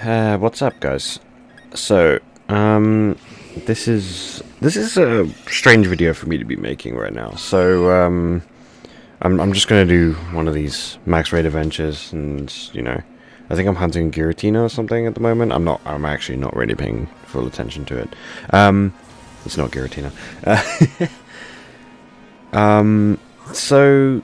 What's up, guys? So, this is a strange video for me to be making right now. So, I'm just gonna do one of these max raid adventures, and I think I'm hunting Giratina or something at the moment. I'm actually not really paying full attention to it. It's not Giratina. So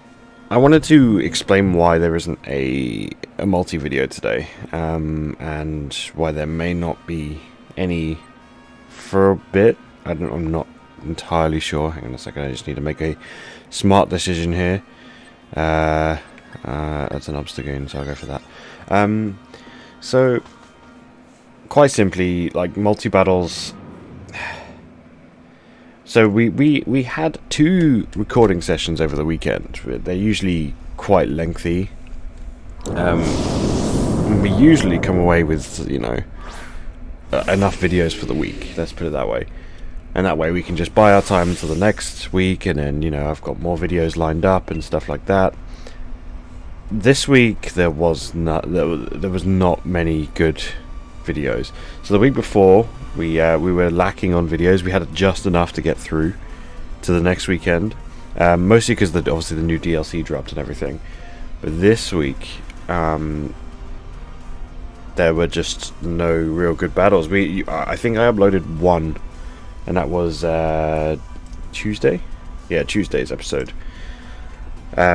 I wanted to explain why there isn't a multi video today, and why there may not be any for a bit. I'm not entirely sure. Hang on a second, I just need to make a smart decision here. That's an obstagoon, so I'll go for that. So quite simply, like multi-battles. So we had 2 recording sessions over the weekend. They're usually quite lengthy. We usually come away with, enough videos for the week. Let's put it that way. And that way we can just buy our time until the next week, and then, I've got more videos lined up and stuff like that. This week there was not many good videos. So the week before we were lacking on videos. We had just enough to get through to the next weekend, mostly because obviously the new DLC dropped and everything. But this week there were just no real good battles. I think I uploaded one, and that was Tuesday. Yeah, Tuesday's episode,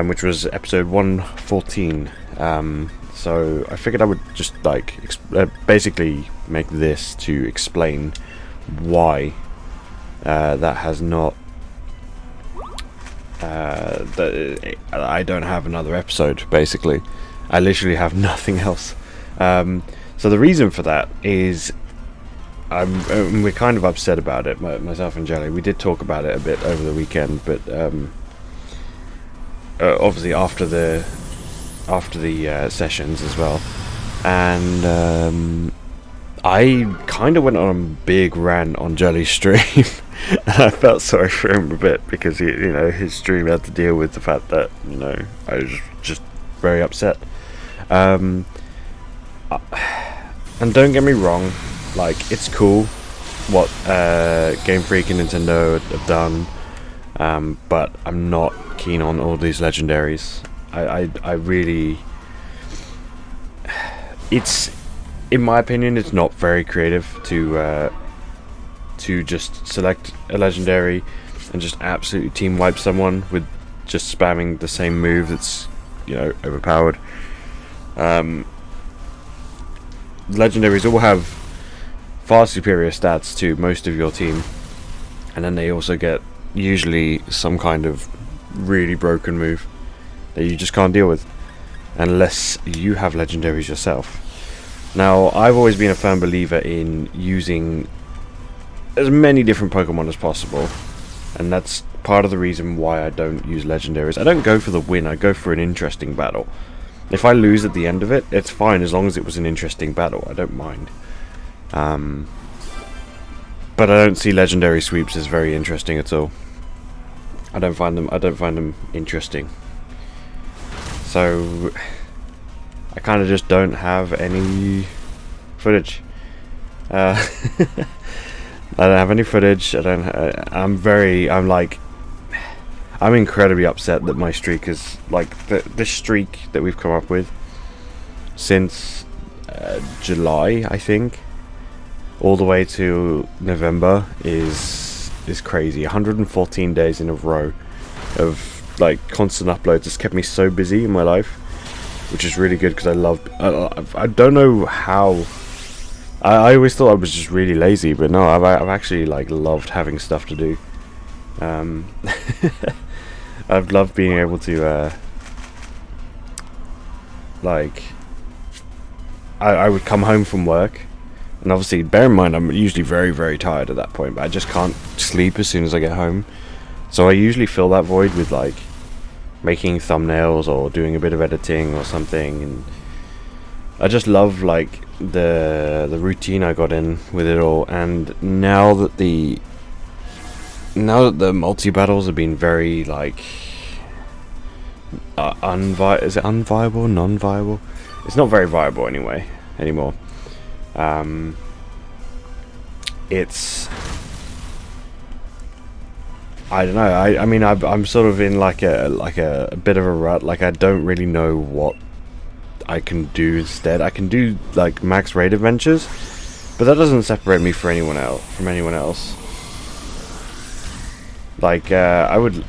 which was episode 114. So I figured I would just basically make this to explain why that has not that I don't have another episode. Basically, I literally have nothing else. So the reason for that is we're kind of upset about it. Myself and Jelly, we did talk about it a bit over the weekend, but obviously after the sessions as well, and I kind of went on a big rant on Jelly's stream, and I felt sorry for him a bit because his stream had to deal with the fact that I was just very upset. And don't get me wrong, it's cool what Game Freak and Nintendo have done, but I'm not keen on all these legendaries. I really, it's, in my opinion, it's not very creative to just select a legendary and just absolutely team wipe someone with just spamming the same move that's overpowered. Legendaries all have far superior stats to most of your team, and then they also get usually some kind of really broken move that you just can't deal with unless you have legendaries yourself. Now, I've always been a firm believer in using as many different Pokemon as possible, and that's part of the reason why I don't use legendaries. I don't go for the win, I go for an interesting battle. If I lose at the end of it, it's fine as long as it was an interesting battle. I don't mind. But I don't see legendary sweeps as very interesting at all. I don't find them interesting. So I kind of just don't have any footage. I don't have any footage. I'm incredibly upset that my streak is this streak that we've come up with since July, I think, all the way to November is crazy. 114 days in a row of constant uploads has kept me so busy in my life, which is really good because I don't know how. I always thought I was just really lazy, but no, I've actually loved having stuff to do. I've loved being able to I would come home from work, and obviously bear in mind I'm usually very, very tired at that point, but I just can't sleep as soon as I get home. So I usually fill that void with making thumbnails or doing a bit of editing or something, and I just love the routine I got in with it all. And now that the multi battles have been very is it unviable, non-viable? It's not very viable anymore. It's, I don't know. I mean, I'm sort of in like a bit of a rut. Like, I don't really know what I can do instead. I can do like max raid adventures, but that doesn't separate me from anyone else. Like, everyone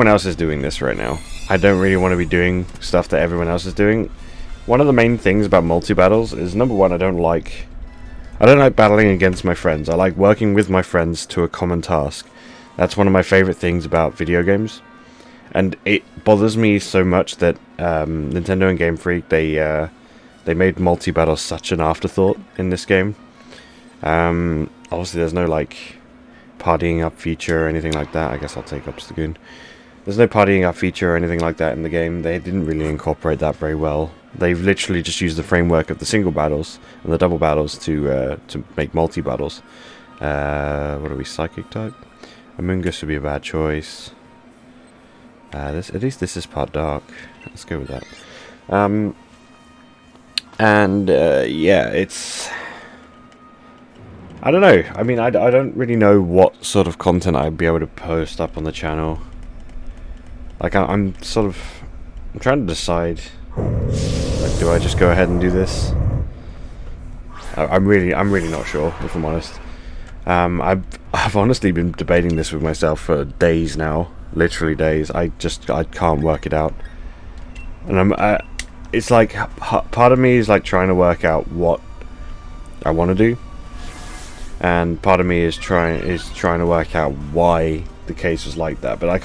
else is doing this right now. I don't really want to be doing stuff that everyone else is doing. One of the main things about multi-battles is, number one, I don't like battling against my friends. I like working with my friends to a common task. That's one of my favorite things about video games. And it bothers me so much that Nintendo and Game Freak, they made multi-battle such an afterthought in this game. Obviously there's no like partying up feature or anything like that. I guess I'll take up Stagoon. There's no partying up feature or anything like that in the game. They didn't really incorporate that very well. They've literally just used the framework of the single battles and the double battles to make multi-battles. What are we, Psychic type? Amoonguss would be a bad choice. At least this is part dark. Let's go with that. Yeah, it's, I don't know. I mean, I don't really know what sort of content I'd be able to post up on the channel. Like, I'm trying to decide. Like, do I just go ahead and do this? I'm really not sure, if I'm honest. I've honestly been debating this with myself for days now, literally days. I can't work it out, and it's like part of me is like trying to work out what I want to do, and part of me is trying to work out why the case was like that. But I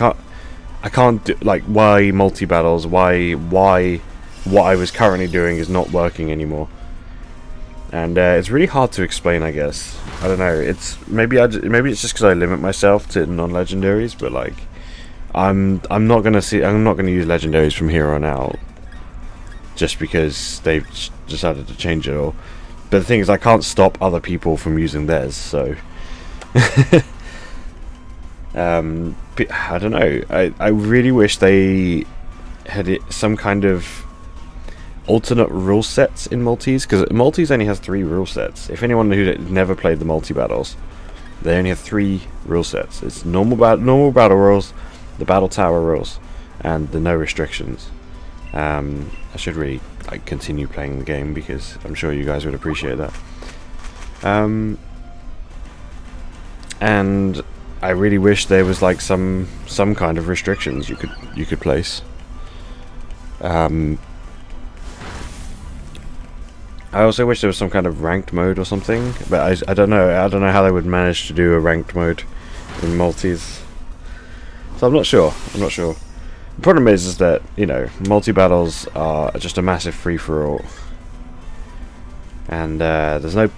can't do, like, why multi-battles, why what I was currently doing is not working anymore. And it's really hard to explain, I guess. I don't know. It's maybe it's just because I limit myself to non-legendaries, but like I'm not gonna use legendaries from here on out, just because they've decided to change it all. But the thing is, I can't stop other people from using theirs, so I don't know. I really wish they had some kind of alternate rule sets in multis, because multis only has 3 rule sets. If anyone who never played the multi-battles, they only have 3 rule sets. It's normal battle rules, the battle tower rules, and the no restrictions. I should really like continue playing the game, because I'm sure you guys would appreciate that. And I really wish there was like some kind of restrictions you could place. I also wish there was some kind of ranked mode or something, but I don't know. I don't know how they would manage to do a ranked mode in multis. So I'm not sure. The problem is that, you know, multi-battles are just a massive free-for-all, and there's no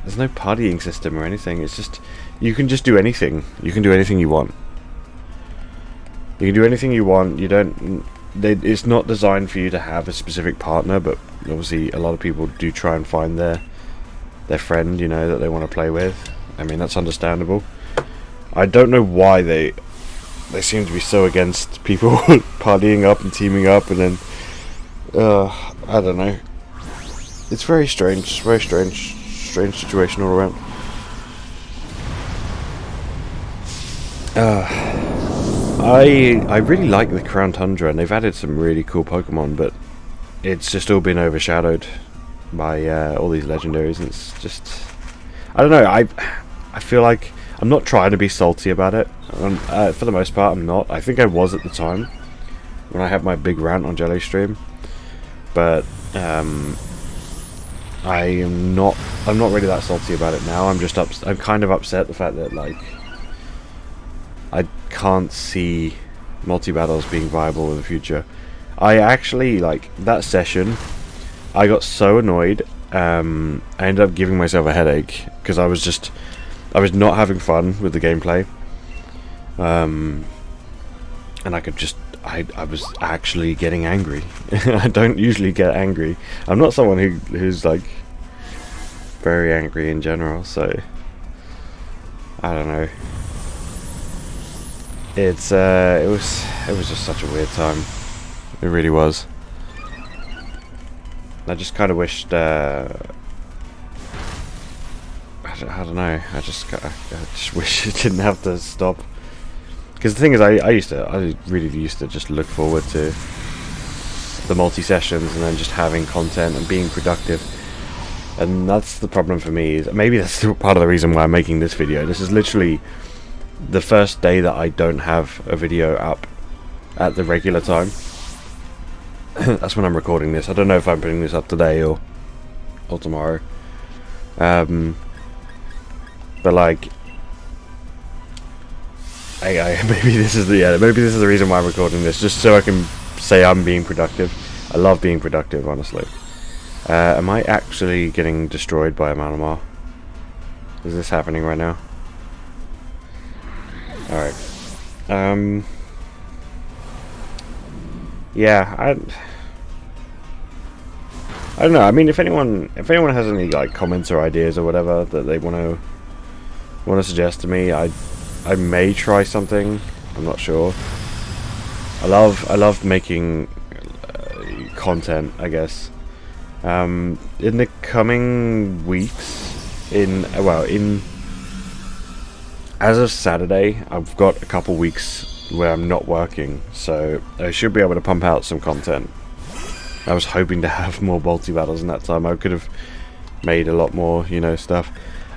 partying system or anything. It's just, you can just do anything. You can do anything you want. You don't. It's not designed for you to have a specific partner, but obviously a lot of people do try and find their friend, you know, that they want to play with. I mean, that's understandable. I don't know why they seem to be so against people partying up and teaming up, and then I don't know. It's very strange situation all around. I really like the Crown Tundra, and they've added some really cool Pokemon, but it's just all been overshadowed by all these legendaries, and it's just, I don't know. I feel like I'm not trying to be salty about it. For the most part, I'm not. I think I was at the time when I had my big rant on Jellystream, but I'm not really that salty about it now. I'm kind of upset the fact that, like, I can't see multi-battles being viable in the future. I actually, like, that session, I got so annoyed, I ended up giving myself a headache, because I was not having fun with the gameplay, and I was actually getting angry. I don't usually get angry. I'm not someone who's like very angry in general, so I don't know. It was just such a weird time. It really was. I just kind of wished. I don't know. I just wish it didn't have to stop. Because the thing is, I really used to just look forward to the multi-sessions and then just having content and being productive. And that's the problem for me. Is maybe that's part of the reason why I'm making this video. This is literally the first day that I don't have a video up at the regular time. That's when I'm recording this. I don't know if I'm putting this up today or tomorrow. But like, maybe this is the reason why I'm recording this, just so I can say I'm being productive. I love being productive, honestly. Am I actually getting destroyed by a Malamar? Is this happening right now? Alright. Yeah, I don't know. I mean, if anyone has any like comments or ideas or whatever that they want to suggest to me, I may try something. I'm not sure. I love making content, I guess. In the coming weeks, as of Saturday, I've got a couple weeks where I'm not working, so I should be able to pump out some content. I was hoping to have more multi-battles in that time. I could have made a lot more, stuff.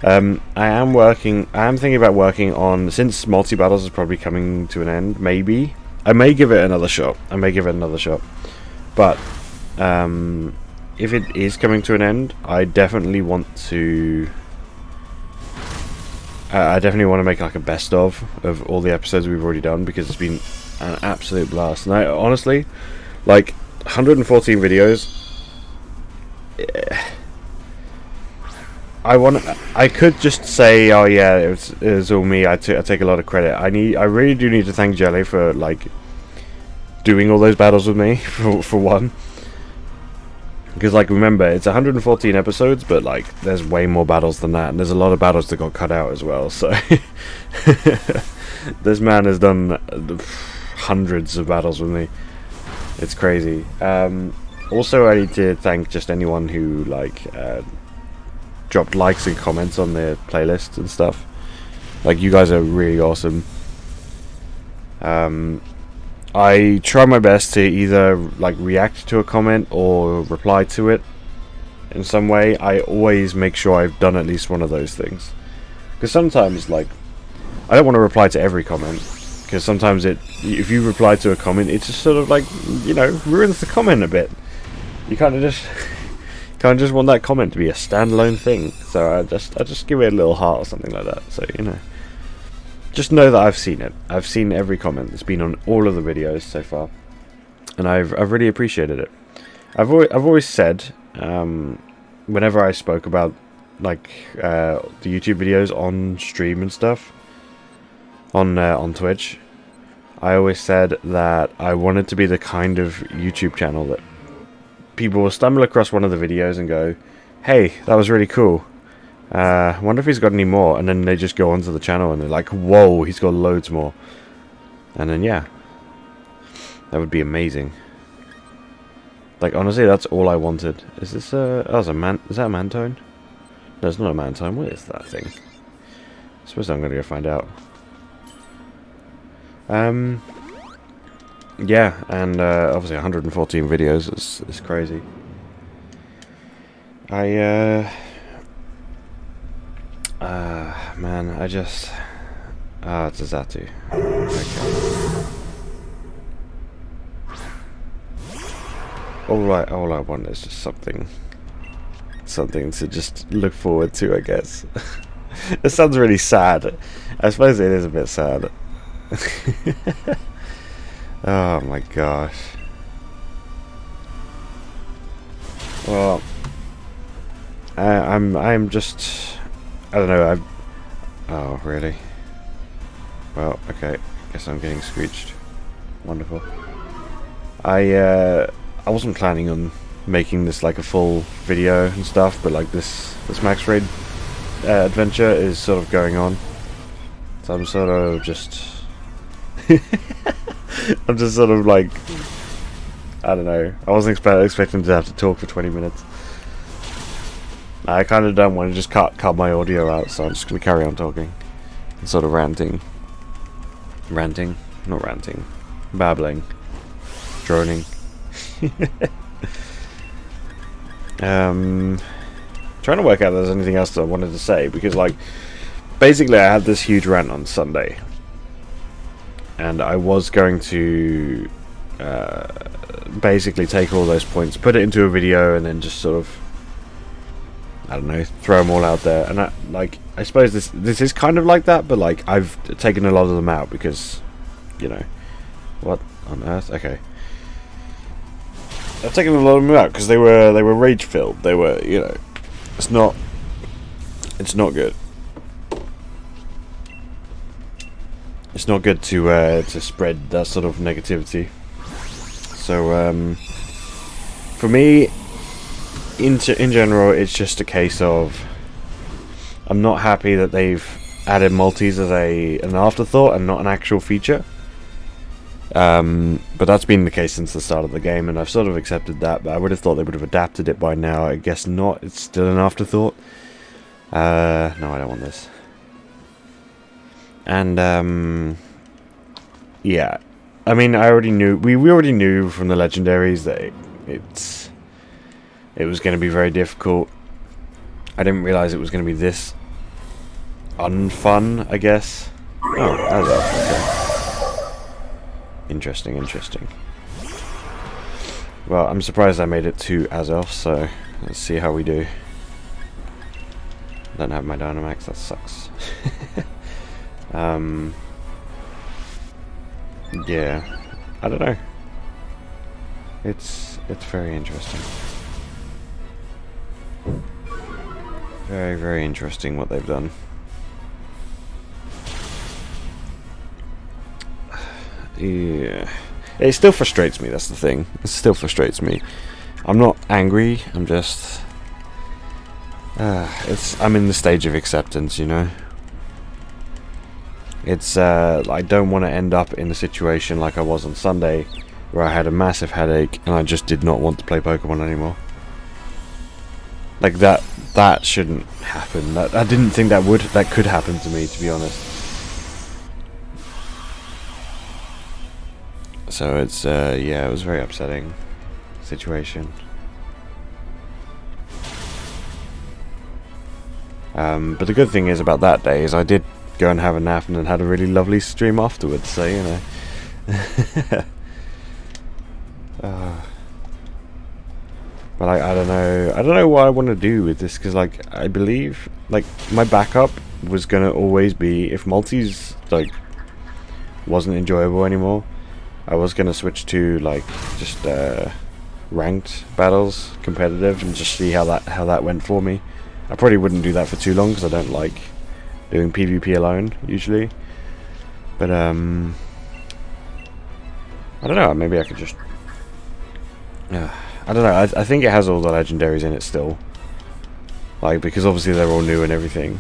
I am thinking about working on, since multi-battles is probably coming to an end, maybe. I may give it another shot. But, if it is coming to an end, I definitely want to... I definitely want to make like a best of all the episodes we've already done, because it's been an absolute blast. And I honestly, like, 114 videos... I could just say, oh yeah, it was all me. I take a lot of credit. I really do need to thank Jelly for like doing all those battles with me for one. Because, like, remember, it's 114 episodes, but like there's way more battles than that, and there's a lot of battles that got cut out as well. So this man has done hundreds of battles with me. It's crazy. Also, I need to thank just anyone who like dropped likes and comments on the playlist and stuff. Like, you guys are really awesome. I try my best to either like react to a comment or reply to it in some way. I always make sure I've done at least one of those things, because sometimes, like, I don't want to reply to every comment, because sometimes if you reply to a comment, it just sort of like, ruins the comment a bit. You kind of just want that comment to be a standalone thing. So I just give it a little heart or something like that. So just know that I've seen it. I've seen every comment that's been on all of the videos so far, and I've really appreciated it. I've always said, whenever I spoke about like the YouTube videos on stream and stuff on Twitch, I always said that I wanted to be the kind of YouTube channel that people will stumble across one of the videos and go, "Hey, that was really cool. Wonder if he's got any more," and then they just go onto the channel and they're like, "Whoa, he's got loads more." And then yeah, that would be amazing. Like, honestly, that's all I wanted. Is this is that a Mantone? No, it's not a Mantone. What is that thing? I suppose I'm gonna go find out. Yeah, and obviously 114 videos is crazy. Man, it's a Xatu. Okay. All I want is just something to just look forward to, I guess. It sounds really sad. I suppose it is a bit sad. Oh my gosh. Well, I'm just, I don't know. Oh really? Well, okay. Guess I'm getting screeched. Wonderful. I wasn't planning on making this like a full video and stuff, but like this max raid adventure is sort of going on, so I'm sort of just I'm just sort of like I don't know. I wasn't expecting to have to talk for 20 minutes. I kind of don't want to just cut my audio out, so I'm just going to carry on talking. And sort of ranting. Ranting? Not ranting. Babbling. Droning. Trying to work out if there's anything else that I wanted to say, because, like, basically I had this huge rant on Sunday. And I was going to basically take all those points, put it into a video, and then just sort of, I don't know, throw them all out there. And I suppose this is kind of like that, but like I've taken a lot of them out because, you know, what on earth? Okay, I've taken a lot of them out because they were rage filled. They were, you know, it's not good. It's not good to spread that sort of negativity. So for me, in general, it's just a case of I'm not happy that they've added multis as an afterthought and not an actual feature. But that's been the case since the start of the game, and I've sort of accepted that. But I would have thought they would have adapted it by now. I guess not. It's still an afterthought. No, I don't want this. And yeah, I mean, I already knew. We already knew from the legendaries that it was going to be very difficult. I didn't realize it was going to be this unfun, I guess. Oh, that's okay. Interesting. Well, I'm surprised I made it to Azelf, so let's see how we do. Don't have my Dynamax, that sucks. Yeah, I don't know. It's very interesting. Very, very interesting what they've done. Yeah, it still frustrates me. That's the thing. It still frustrates me. I'm not angry. I'm just. I'm in the stage of acceptance, you know. It's I don't want to end up in a situation like I was on Sunday, where I had a massive headache and I just did not want to play Pokemon anymore. Like that shouldn't happen. I didn't think that could happen to me, to be honest. So it's yeah, it was a very upsetting situation. But the good thing is about that day is I did go and have a nap and then had a really lovely stream afterwards, so you know. But I don't know what I want to do with this, because like I believe like my backup was gonna always be, if multis like wasn't enjoyable anymore, I was gonna switch to like just ranked battles, competitive, and just see how that went for me. I probably wouldn't do that for too long because I don't like doing PvP alone usually. But I don't know. Maybe I could just. I don't know. I think it has all the legendaries in it still. Like, because obviously they're all new and everything.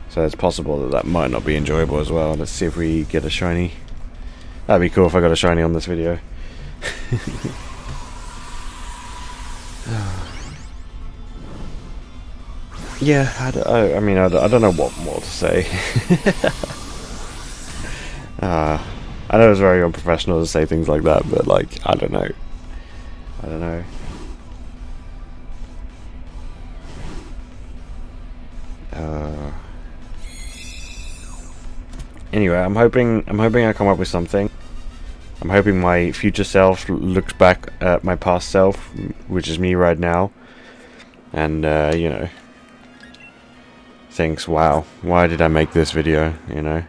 So it's possible that might not be enjoyable as well. Let's see if we get a shiny. That'd be cool if I got a shiny on this video. Yeah, I mean, I don't know what more to say. I know it's very unprofessional to say things like that, but like, I don't know. Anyway, I'm hoping I come up with something. I'm hoping my future self looks back at my past self, which is me right now, and you know, thinks, "Wow, why did I make this video?" You know,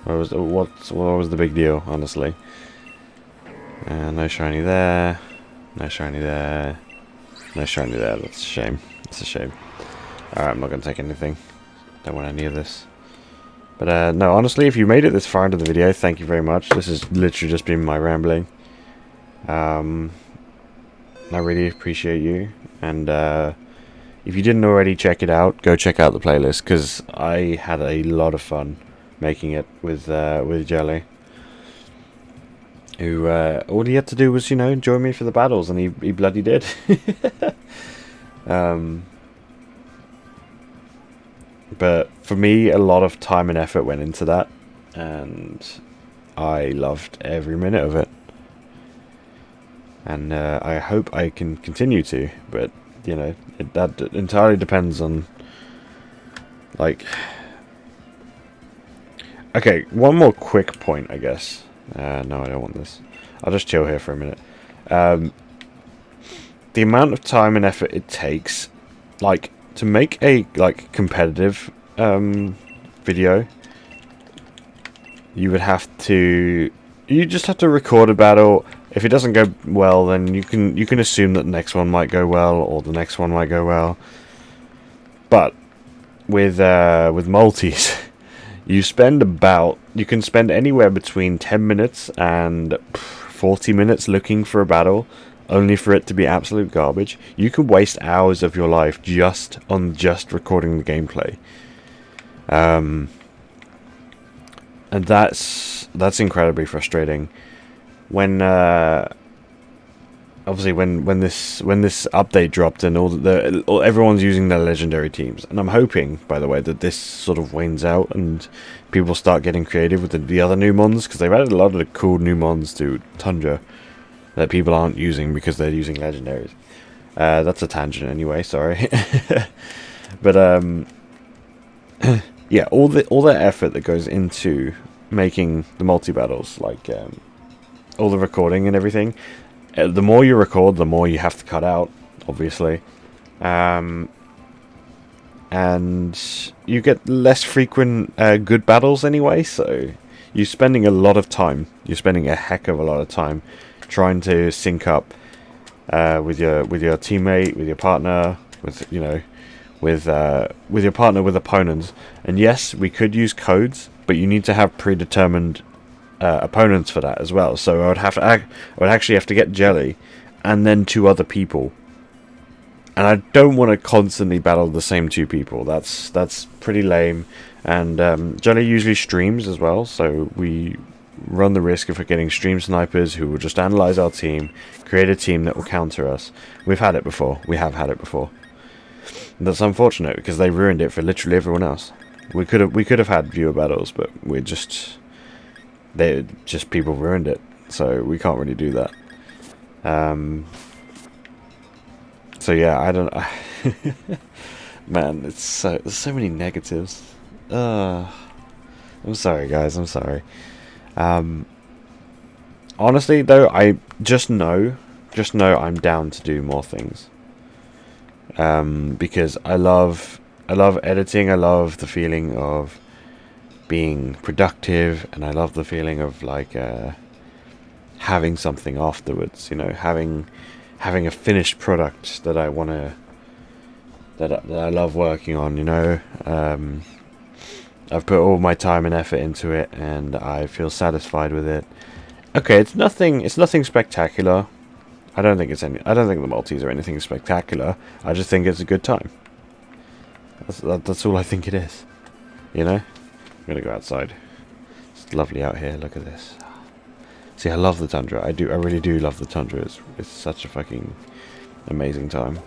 what was the big deal? Honestly, no shiny there, no shiny there, no shiny there. That's a shame. It's a shame. All right, I'm not gonna take anything. Don't want any of this. But no, honestly, if you made it this far into the video, thank you very much. This has literally just been my rambling. I really appreciate you, and if you didn't already check it out, go check out the playlist, because I had a lot of fun making it with Jelly. who all he had to do was, you know, join me for the battles, and he bloody did. But for me, a lot of time and effort went into that, and I loved every minute of it. And I hope I can continue to, but you know, that entirely depends on, like, okay, one more quick point, I guess. No, I don't want this. I'll just chill here for a minute. The amount of time and effort it takes, like, to make a competitive video, you just have to record a battle. If it doesn't go well, then you can assume that the next one might go well, or the next one might go well. But with multis, you can spend anywhere between 10 minutes and 40 minutes looking for a battle, only for it to be absolute garbage. You can waste hours of your life just recording the gameplay. And that's incredibly frustrating. When obviously when this update dropped and everyone's using their legendary teams, and I'm hoping, by the way, that this sort of wanes out and people start getting creative with the other new mons, because they've added a lot of the cool new mons to Tundra that people aren't using because they're using legendaries. That's a tangent anyway, sorry. But yeah, all the effort that goes into making the multi battles, like all the recording and everything. The more you record, the more you have to cut out, obviously. And you get less frequent good battles anyway, so you're spending a lot of time. You're spending a heck of a lot of time trying to sync up with your teammate, with your partner, with your partner, with opponents. And yes, we could use codes, but you need to have predetermined opponents for that as well. So I would actually have to get Jelly and then 2 other people, and I don't want to constantly battle the same 2 people. That's pretty lame. And Jelly usually streams as well, so we run the risk of getting stream snipers who will just analyze our team, create a team that will counter us. We have had it before. And that's unfortunate because they ruined it for literally everyone else. We could have had viewer battles, but people ruined it, so we can't really do that. So yeah, I don't. Man, there's so many negatives. I'm sorry, guys. I'm sorry. Honestly, though, I just know I'm down to do more things. Because I love editing. I love the feeling of being productive, and I love the feeling of like having something afterwards. You know, having a finished product that I love working on. You know, I've put all my time and effort into it, and I feel satisfied with it. Okay, it's nothing spectacular. I don't think the multis are anything spectacular. I just think it's a good time. That's all I think it is. You know? I'm gonna go outside. It's lovely out here. Look at this. See, I love the Tundra. I really do love the Tundra. It's such a fucking amazing time.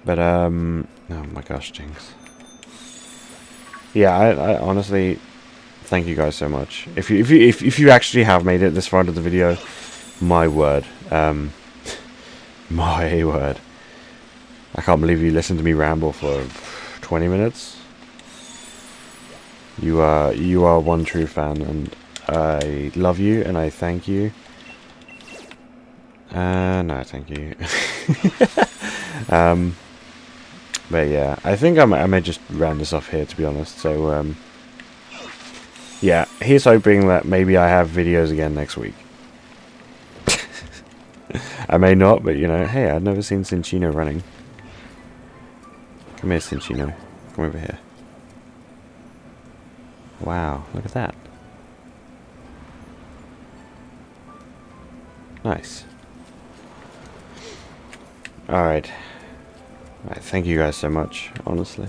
But oh my gosh, Jinx. Yeah, I honestly thank you guys so much. If you actually have made it this far into the video, my word, my word. I can't believe you listened to me ramble for 20 minutes. You are one true fan, and I love you, and I thank you. No, thank you. But yeah, I think I may just round this off here, to be honest. So yeah, here's hoping that maybe I have videos again next week. I may not, but you know, hey, I've never seen Cinchino running. Come here, Cinchino. Come over here. Wow, look at that. Nice. Alright. Thank you guys so much, honestly.